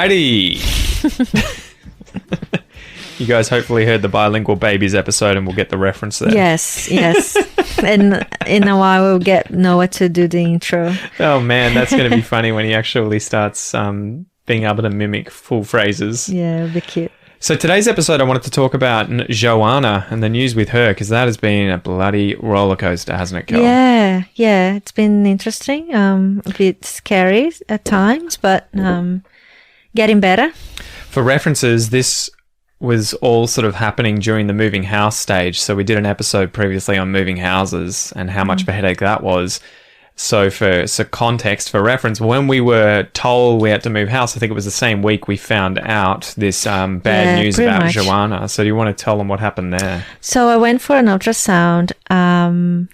Alrighty. You guys hopefully heard the bilingual babies episode and we'll get the reference there. Yes. And in a while we'll get Noah to do the intro. Oh man, that's going to be funny when he actually starts being able to mimic full phrases. Yeah, it'll be cute. So today's episode, I wanted to talk about Joanna and the news with her, because that has been a bloody roller coaster, hasn't it, Kel? Yeah, it's been interesting, a bit scary at times, but getting better. For references, this was all sort of happening during the moving house stage. So we did an episode previously on moving houses and how much of a headache that was. So for context, for reference, when we were told we had to move house, I think it was the same week we found out this bad news about Joanna. So do you want to tell them what happened there? So I went for an ultrasound.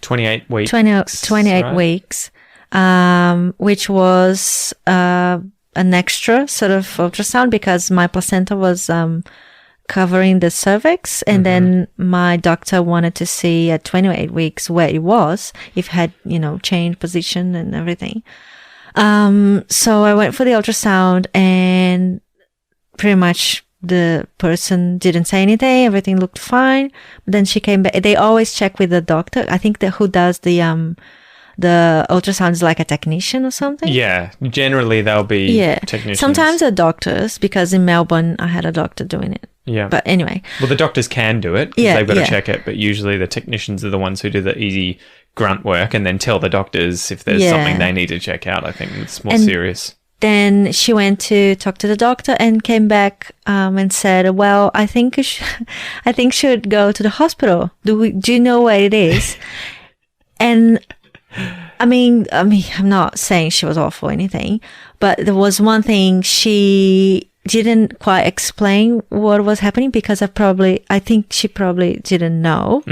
28 weeks. 28 right? weeks, which was an extra sort of ultrasound because my placenta was covering the cervix, and then my doctor wanted to see at 28 weeks where it was, if it had, changed position and everything. So I went for the ultrasound, and pretty much the person didn't say anything. Everything looked fine. But then she came back. They always check with the doctor. I think that who does the ultrasound is like a technician or something. Yeah, generally they'll be technicians. Sometimes they're doctors, because in Melbourne I had a doctor doing it. Yeah. But anyway. Well, the doctors can do it because they've got to check it, but usually the technicians are the ones who do the easy grunt work and then tell the doctors if there's something they need to check out. I think it's more serious. Then she went to talk to the doctor and came back and said, "Well, I think you should go to the hospital. Do you know where it is?" And I mean, I'm not saying she was awful or anything, but there was one thing she didn't quite explain what was happening, because I think she probably didn't know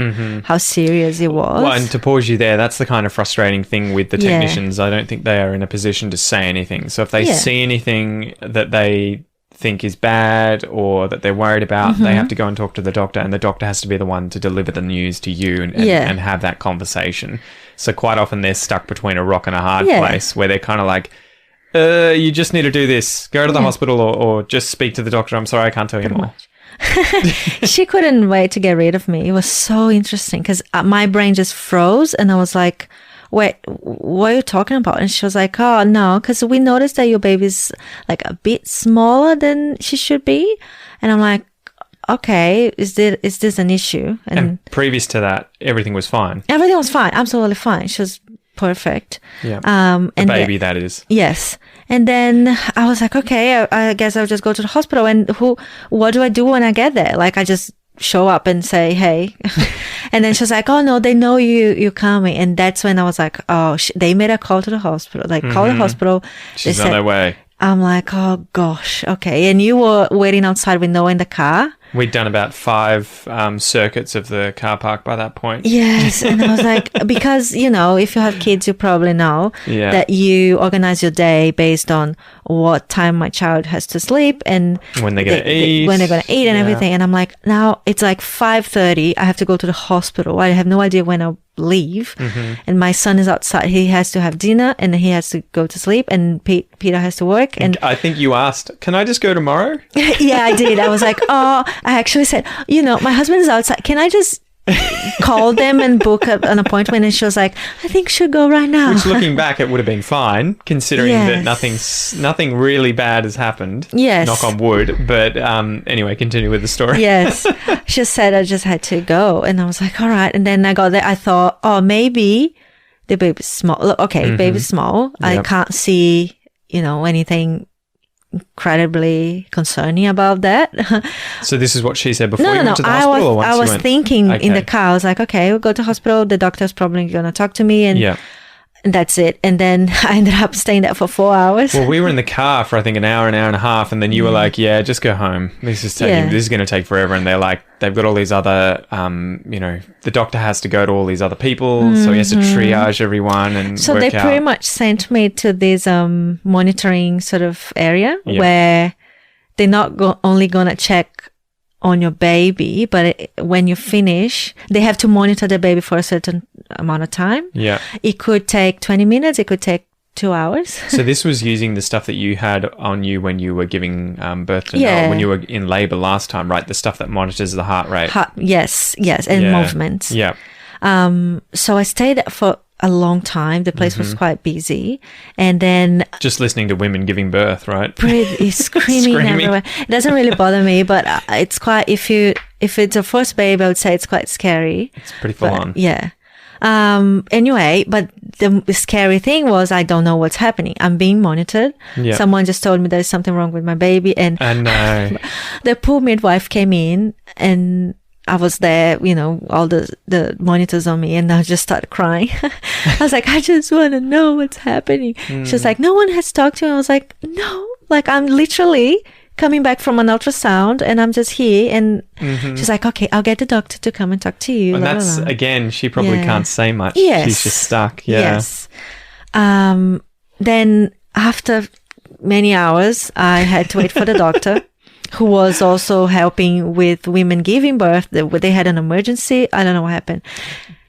how serious it was. Well, and to pause you there, that's the kind of frustrating thing with the technicians. I don't think they are in a position to say anything. So if they see anything that they think is bad or that they're worried about, they have to go and talk to the doctor, and the doctor has to be the one to deliver the news to you and have that conversation. So quite often they're stuck between a rock and a hard place, where they're kind of like, you just need to do this. Go to the hospital or just speak to the doctor. I'm sorry, I can't tell you more. She couldn't wait to get rid of me. It was so interesting because my brain just froze, and I was like, wait, what are you talking about? And she was like, oh, no, because we noticed that your baby's like a bit smaller than she should be. And I'm like, okay, is this an issue? And previous to that, everything was fine. Everything was fine. Absolutely fine. She was perfect. Yeah. And baby, that is. Yes. And then I was like, okay, I guess I'll just go to the hospital. And what do I do when I get there? Like, I just show up and say, hey. And then she was like, oh, no, they know you're coming. And that's when I was like, oh, they made a call to the hospital. Like, call the hospital. She's on her way. I'm like, oh, gosh. Okay. And you were waiting outside with Noah in the car. We'd done about 5 circuits of the car park by that point. Yes. And I was like, because, if you have kids, you probably know that you organize your day based on what time my child has to sleep and when they're going to eat. When they're going to eat and everything. And I'm like, now it's like 5:30. I have to go to the hospital. I have no idea when I'll leave. And my son is outside. He has to have dinner and he has to go to sleep, and Peter has to work. And I think you asked, can I just go tomorrow? Yeah, I did. I was like, oh, I actually said, my husband is outside. Can I just call them and book an appointment? And she was like, I think she'll go right now. Which, looking back, it would have been fine, considering that nothing really bad has happened. Yes. Knock on wood. But anyway, continue with the story. Yes. She said I just had to go. And I was like, all right. And then I got there. I thought, oh, maybe the baby's small. Look, okay, baby's small. Yep. I can't see, anything incredibly concerning about that. So this is what she said before you went to the I hospital? was thinking in the car. I was like, okay, we'll go to hospital. The doctor's probably going to talk to me, and that's it. And then I ended up staying there for 4 hours. Well, we were in the car for I think an hour and a half, and then you were like, yeah, just go home. This is going to take forever. And they're like, they've got all these other, the doctor has to go to all these other people, so he has to triage everyone and so work out. they pretty much sent me to this monitoring sort of area where they're not only going to check on your baby, but when you finish, they have to monitor the baby for a certain amount of time. Yeah. It could take 20 minutes. It could take 2 hours. So this was using the stuff that you had on you when you were giving birth to Noah, when you were in labor last time, right? The stuff that monitors the heart rate. Yes, and movements. Yeah. So I stayed for a long time. The place was quite busy. And then... Just listening to women giving birth, right? Screaming everywhere. It doesn't really bother me, but it's quite... If it's a first baby, I would say it's quite scary. It's pretty full on. Yeah. Anyway, but the scary thing was I don't know what's happening. I'm being monitored. Yeah. Someone just told me there's something wrong with my baby, and the poor midwife came in, and I was there, all the monitors on me, and I just started crying. I was like, I just want to know what's happening. She's like, no one has talked to me. I was like, no, like I'm literally coming back from an ultrasound and I'm just here, and she's like, okay, I'll get the doctor to come and talk to you. And that's, again, she probably can't say much. Yes. She's just stuck. Yeah. Yes. Then after many hours, I had to wait for the doctor, who was also helping with women giving birth. They had an emergency. I don't know what happened.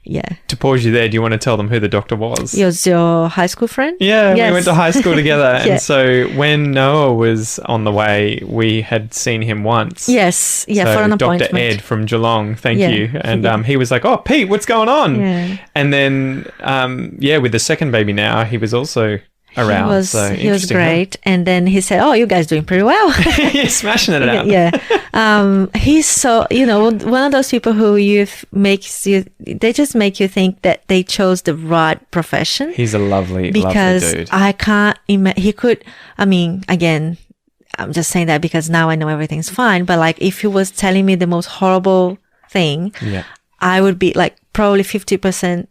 Yeah. To pause you there, do you want to tell them who the doctor was? He was your high school friend? Yeah, yes. We went to high school together. And so when Noah was on the way, we had seen him once. Yes. Yeah, so for an appointment. Dr. Ed from Geelong, thank you. And he was like, oh, Pete, what's going on? Yeah. And then, with the second baby now, he was also around. He was great. And then he said, oh, you guys doing pretty well. You're smashing it out. Yeah. He's so, one of those people who they just make you think that they chose the right profession. He's a lovely dude. Because I can't imagine, again, I'm just saying that because now I know everything's fine. But like, if he was telling me the most horrible thing, I would be like probably 50%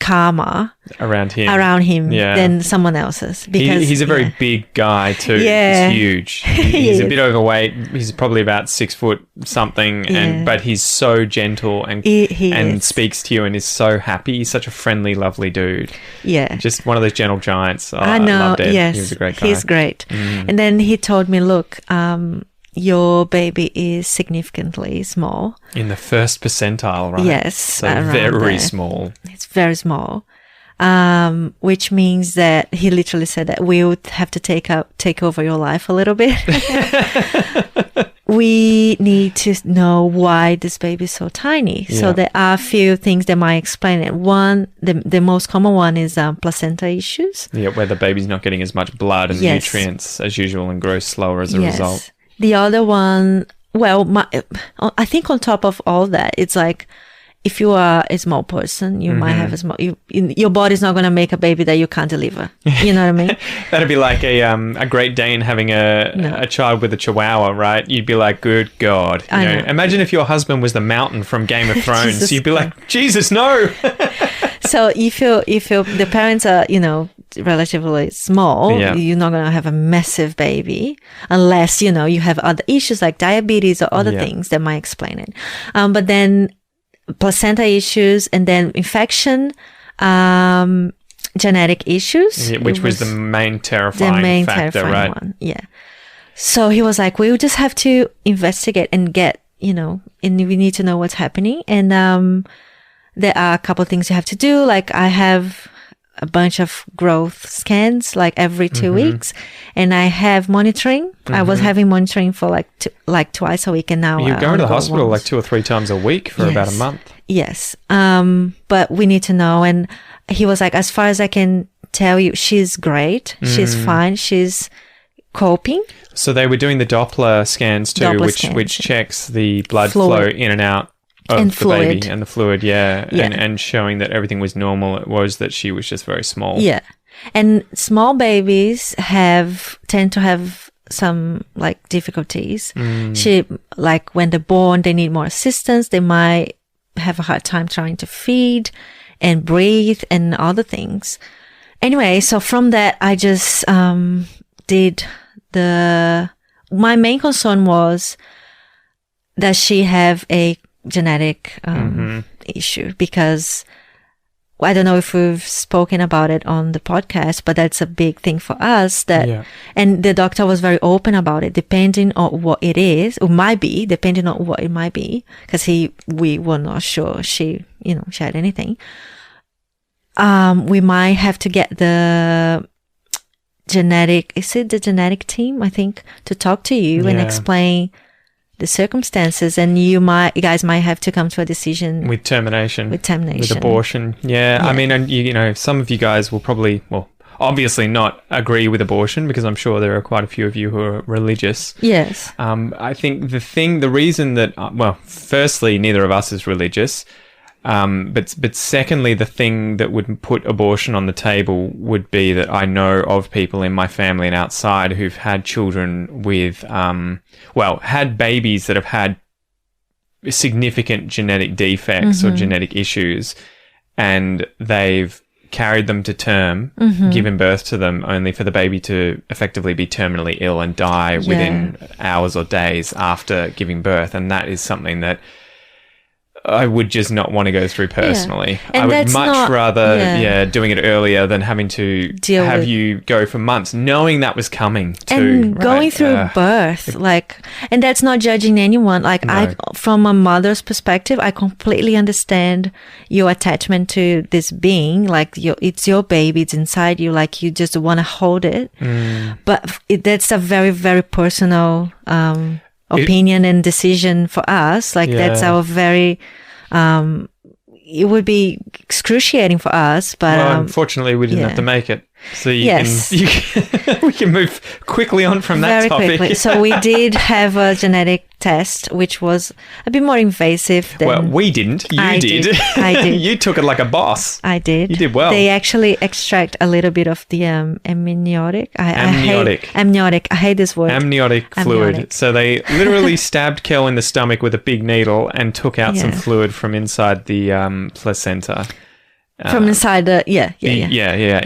calmer around him than someone else's, because he's a very big guy too. He's huge. He's a bit overweight. He's probably about 6 foot something, but he's so gentle and speaks to you and is so happy. He's such a friendly, lovely dude. Yeah, just one of those gentle giants. I know. I loved it. Yes, he was a great guy. He's great. And then he told me, look, your baby is significantly small. In the first percentile, right? Yes. So very small. It's very small. Which means that he literally said that we would have to take over your life a little bit. We need to know why this baby is so tiny. Yeah. So there are a few things that might explain it. One, the most common one is placenta issues. Yeah, where the baby's not getting as much blood and nutrients as usual and grows slower as a result. The other one, I think on top of all that, it's like, if you are a small person, you might have your body's not going to make a baby that you can't deliver. You know what I mean? That'd be like a Great Dane having a child with a Chihuahua, right? You'd be like, good God. You know? Imagine if your husband was the Mountain from Game of Thrones. You'd be like, Jesus, no. So if the parents are, relatively small, you're not going to have a massive baby unless, you have other issues like diabetes or other things that might explain it. But then placenta issues, and then infection, genetic issues. Which was the main terrifying factor, right? One. Yeah. So he was like, we will just have to investigate and get, and we need to know what's happening. And there are a couple of things you have to do. Like I have a bunch of growth scans like every 2 weeks, and I have monitoring. I was having monitoring for like twice a week, and now you go to the hospital like 2 or 3 times a week for about a month. Yes. But we need to know. And he was like, as far as I can tell you, she's great. She's fine. She's coping. So they were doing the Doppler scans too, which checks the blood flow in and out of the baby and the fluid, and showing that everything was normal. It was that she was just very small. Yeah. And small babies tend to have some like difficulties. Like when they're born, they need more assistance. They might have a hard time trying to feed and breathe and other things. Anyway, so from that, I just did my main concern was that she have a genetic issue, because I don't know if we've spoken about it on the podcast, but that's a big thing for us and the doctor was very open about it, depending on what it is, or might be, depending on what it might be, because we were not sure she had anything. we might have to get the genetic team, I think, to talk to you and explain the circumstances, and you guys might have to come to a decision with termination, with abortion. Yeah. I mean, and you know, some of you guys will probably, well, obviously not agree with abortion, because I'm sure there are quite a few of you who are religious. Yes. I think the reason that, well, firstly, neither of us is religious. But secondly, the thing that would put abortion on the table would be that I know of people in my family and outside who've had children with, had babies that have had significant genetic defects or genetic issues, and they've carried them to term, given birth to them, only for the baby to effectively be terminally ill and die within hours or days after giving birth. And that is something that I would just not want to go through personally. Yeah. I would much rather doing it earlier than having to have you go for months, knowing that was coming too. And going through birth, and that's not judging anyone. From a mother's perspective, I completely understand your attachment to this being. It's your baby, it's inside you, you just want to hold it. But that's a very, very personal opinion and decision for us. That's our very it would be excruciating for us, but unfortunately we didn't have to make it, so we can move quickly on from that topic. Very quickly. So we did have a genetic test, which was a bit more invasive than... Well, we didn't. You did. I did. You took it like a boss. I did. You did well. They actually extract a little bit of the amniotic. Amniotic. I hate this word. Amniotic fluid. So they literally stabbed Kel in the stomach with a big needle and took out some fluid from inside the placenta. From inside the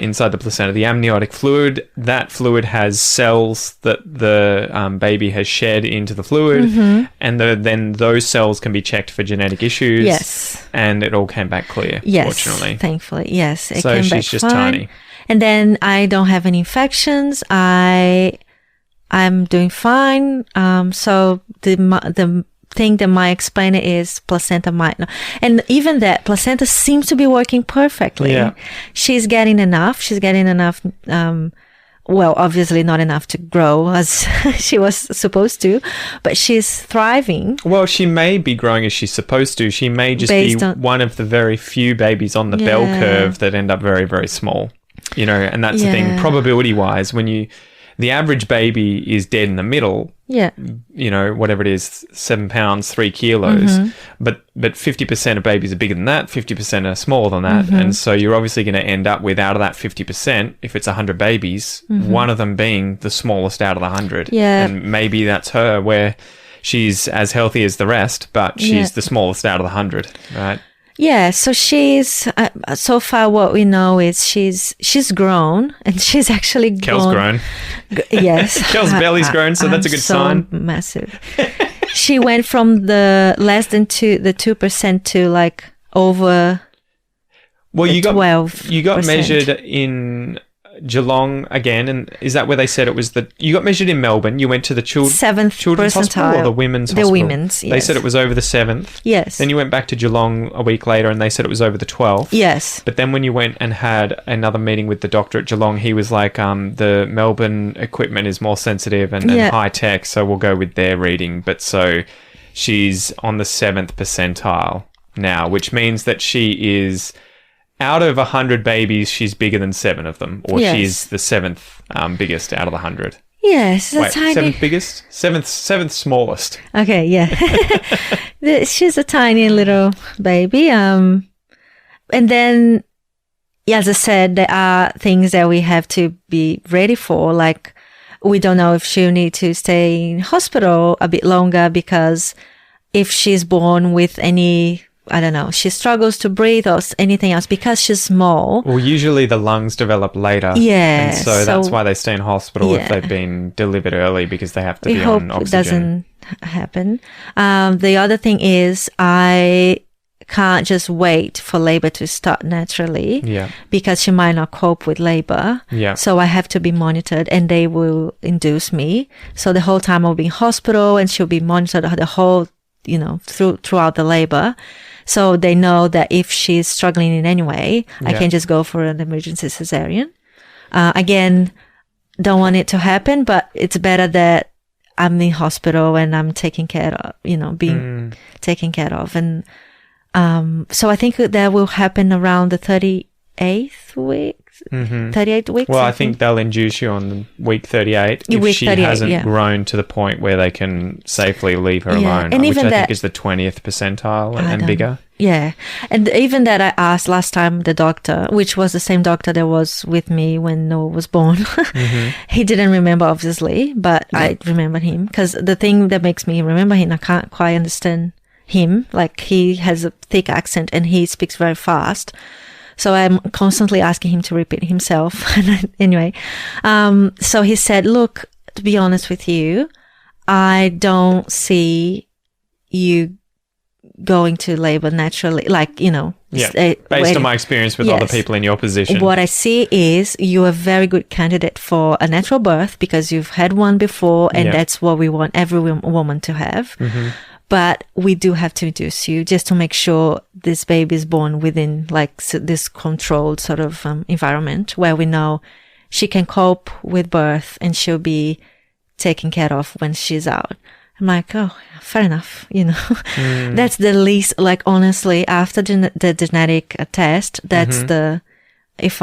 inside the placenta, the amniotic fluid. That fluid has cells that the baby has shed into the fluid, and then those cells can be checked for genetic issues. Yes, and it all came back clear. Yes, fortunately, thankfully, yes. So she's just tiny, and then I don't have any infections. I'm doing fine. So the thing that might explain it is placenta might not. And even that placenta seems to be working perfectly. Yeah. She's getting enough. Obviously not enough to grow as she was supposed to, but she's thriving. Well, she may be growing as she's supposed to. She may just be one of the very few babies on the bell curve that end up very, very small. You know, and that's the thing, probability-wise, the average baby is dead in the middle. Yeah. You know, whatever it is, 7 pounds, 3 kilos. But 50% of babies are bigger than that, 50% are smaller than that. And so you're obviously going to end up with, out of that 50%, if it's 100 babies, one of them being the smallest out of the 100. Yeah. And maybe that's her, where she's as healthy as the rest, but she's the smallest out of the 100, right? Yeah, so she's so far what we know is she's grown, and she's actually Kel's grown. Yes, Kel's belly's grown, so that's a good sign. Massive. She went from the less than 2% to over. Well, you 12%. You got measured in Geelong again, and is that where they said it was you got measured in Melbourne? You went to the children's hospital or the women's hospital? The women's, yes. They said it was over the 7th. Yes. Then you went back to Geelong a week later and they said it was over the 12th. Yes. But then when you went and had another meeting with the doctor at Geelong, he was like, the Melbourne equipment is more sensitive and high tech, so we'll go with their reading. But so she's on the 7th percentile now, which means that she is... out of 100 babies, she's bigger than 7 of them, or she's the 7th biggest out of the 100. Yes, tiny. 7th biggest, 7th smallest. Okay, yeah. She's a tiny little baby. And then, as I said, there are things that we have to be ready for. We don't know if she'll need to stay in hospital a bit longer, because if she's born with any... I don't know, she struggles to breathe or anything else because she's small. Well, usually the lungs develop later. Yeah. And so that's why they stay in hospital if they've been delivered early, because they have to be on oxygen. It doesn't happen. The other thing is I can't just wait for labor to start naturally because she might not cope with labor. Yeah. So I have to be monitored, and they will induce me. So the whole time I'll be in hospital and she'll be monitored the whole throughout the labor. So they know that if she's struggling in any way, I can just go for an emergency cesarean. Again, don't want it to happen, but it's better that I'm in hospital and I'm taken care of, being taken care of. And so I think that will happen around the 38th week. 38 weeks. Well, I think they'll induce you on week 38 if she hasn't grown to the point where they can safely leave her alone, and which I think is the 20th percentile and bigger. Yeah. And even that I asked last time the doctor, which was the same doctor that was with me when Noah was born. He didn't remember, obviously, but I remember him, because the thing that makes me remember him, I can't quite understand him. Like, he has a thick accent and he speaks very fast. So I'm constantly asking him to repeat himself. Anyway, so he said, look, to be honest with you, I don't see you going to labor naturally, based on my experience with other people in your position. What I see is you're a very good candidate for a natural birth, because you've had one before, and that's what we want every woman to have. But we do have to induce you just to make sure this baby is born within this controlled sort of environment where we know she can cope with birth and she'll be taken care of when she's out. I'm like, oh, fair enough. That's the least, honestly, after the genetic test, that's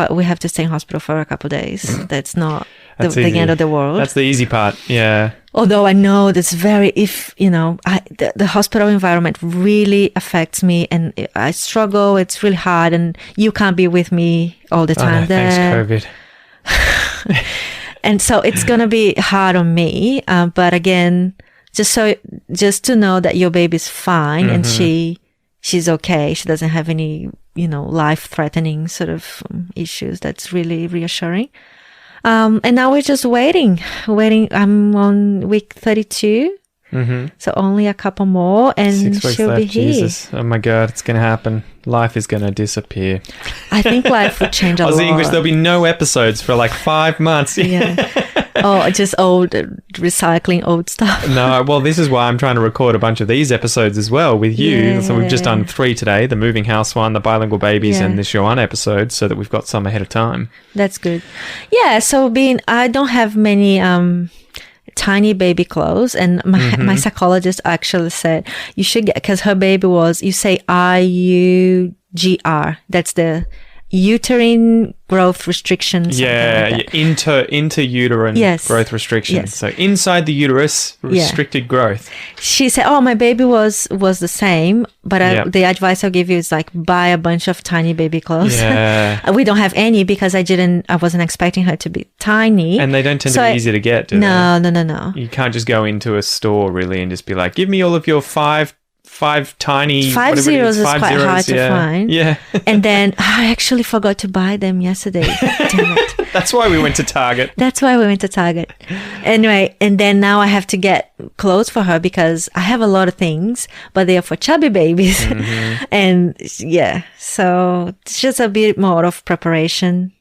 we have to stay in hospital for a couple of days. That's not the end of the world. That's the easy part. Yeah. Although I know that's the hospital environment really affects me, and I struggle. It's really hard, and you can't be with me all the time there. Thanks, COVID. And so it's going to be hard on me. But again, just to know that your baby's fine and she's okay. She doesn't have any, life-threatening sort of issues. That's really reassuring. And now we're just waiting. I'm on week 32. So only a couple more and 6 weeks she'll left. be here. Jesus. Oh my God, it's going to happen. Life is going to disappear. I think life would change a lot. Aussie English, there'll be no episodes for 5 months. Just recycling old stuff. No, well, this is why I'm trying to record a bunch of these episodes as well with you. So we've just done 3 today, the moving house one, the bilingual babies, and this Joanna episode, so that we've got some ahead of time. That's good. Yeah, so I don't have many tiny baby clothes, and my psychologist actually said you should get, because her baby was, you say IUGR, that's the uterine growth restrictions. Inter-uterine growth restrictions. So inside the uterus, restricted growth. She said, oh, my baby was the same, but the advice I'll give you is buy a bunch of tiny baby clothes. We don't have any because I wasn't expecting her to be tiny. And they don't tend to be easy to get, do they? No. You can't just go into a store really and just be like, give me all of your five tiny 5 zeros is quite hard to find. Yeah. And then I actually forgot to buy them yesterday. Damn it. That's why we went to Target. Anyway, and then now I have to get clothes for her because I have a lot of things, but they are for chubby babies. And so it's just a bit more of preparation.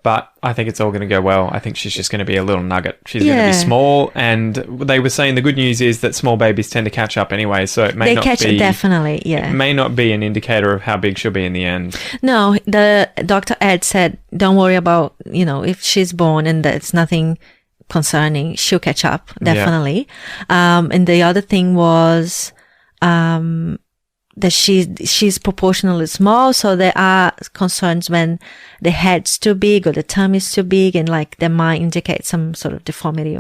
But I think it's all going to go well. I think she's just going to be a little nugget. She's going to be small, and they were saying the good news is that small babies tend to catch up anyway, so it may definitely. It may not be an indicator of how big she'll be in the end. No, the Dr. Ed said, don't worry about, if she's born and that's nothing concerning, she'll catch up, definitely. And the other thing was, that she's proportionally small, so there are concerns when the head's too big or the tummy's too big, and that might indicate some sort of deformity,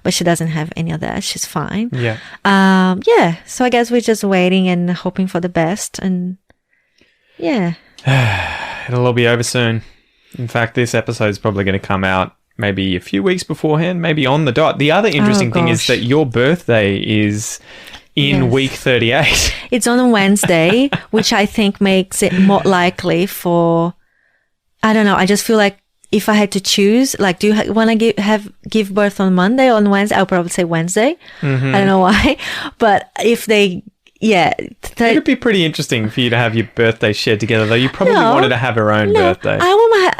but she doesn't have any of that. She's fine. So I guess we're just waiting and hoping for the best, and it'll all be over soon. In fact, this episode is probably going to come out maybe a few weeks beforehand, maybe on the dot. The other interesting thing is that your birthday is in week 38. It's on a Wednesday, which I think makes it more likely for, I don't know, I just feel like if I had to choose, do you want to give birth on Monday or on Wednesday? I'll probably say Wednesday. I don't know why. But if they yeah. It'd be pretty interesting for you to have your birthday shared together, though. You probably wanted to have her own birthday. I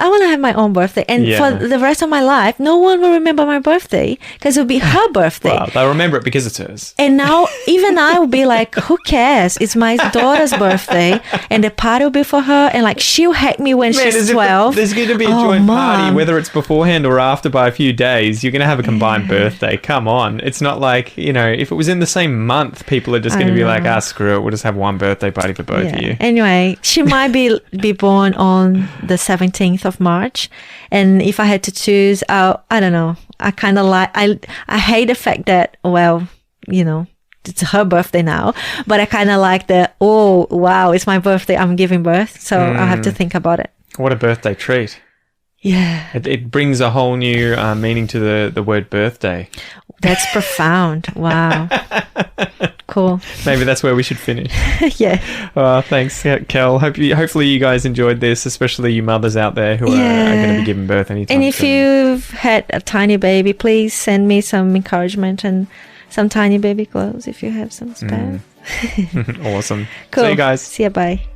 want to have my own birthday. And for the rest of my life, no one will remember my birthday because it'll be her birthday. Well, they'll remember it because it's hers. And now, even I will be like, who cares? It's my daughter's birthday and the party will be for her. And like, she'll hate me when she's 12. There's going to be a joint party, whether it's beforehand or after by a few days. You're going to have a combined birthday. Come on. It's not like, you know, if it was in the same month, people are just going to be like, screw it. We'll just have one birthday party for both of you. Anyway, she might be born on the 17th of March. And if I had to choose, I don't know. I kind of like, I hate the fact that, well, you know, it's her birthday now, but I kind of like the, oh, wow, it's my birthday. I'm giving birth. So I'll have to think about it. What a birthday treat. Yeah. It brings a whole new meaning to the word birthday. That's profound. Wow. Cool. Maybe that's where we should finish. Yeah. Thanks, Kel. Hopefully you guys enjoyed this, especially you mothers out there who are going to be giving birth anytime And if soon. you've had a tiny baby, please send me some encouragement and some tiny baby clothes if you have some spare. Awesome. Cool. See you guys. See ya. Bye.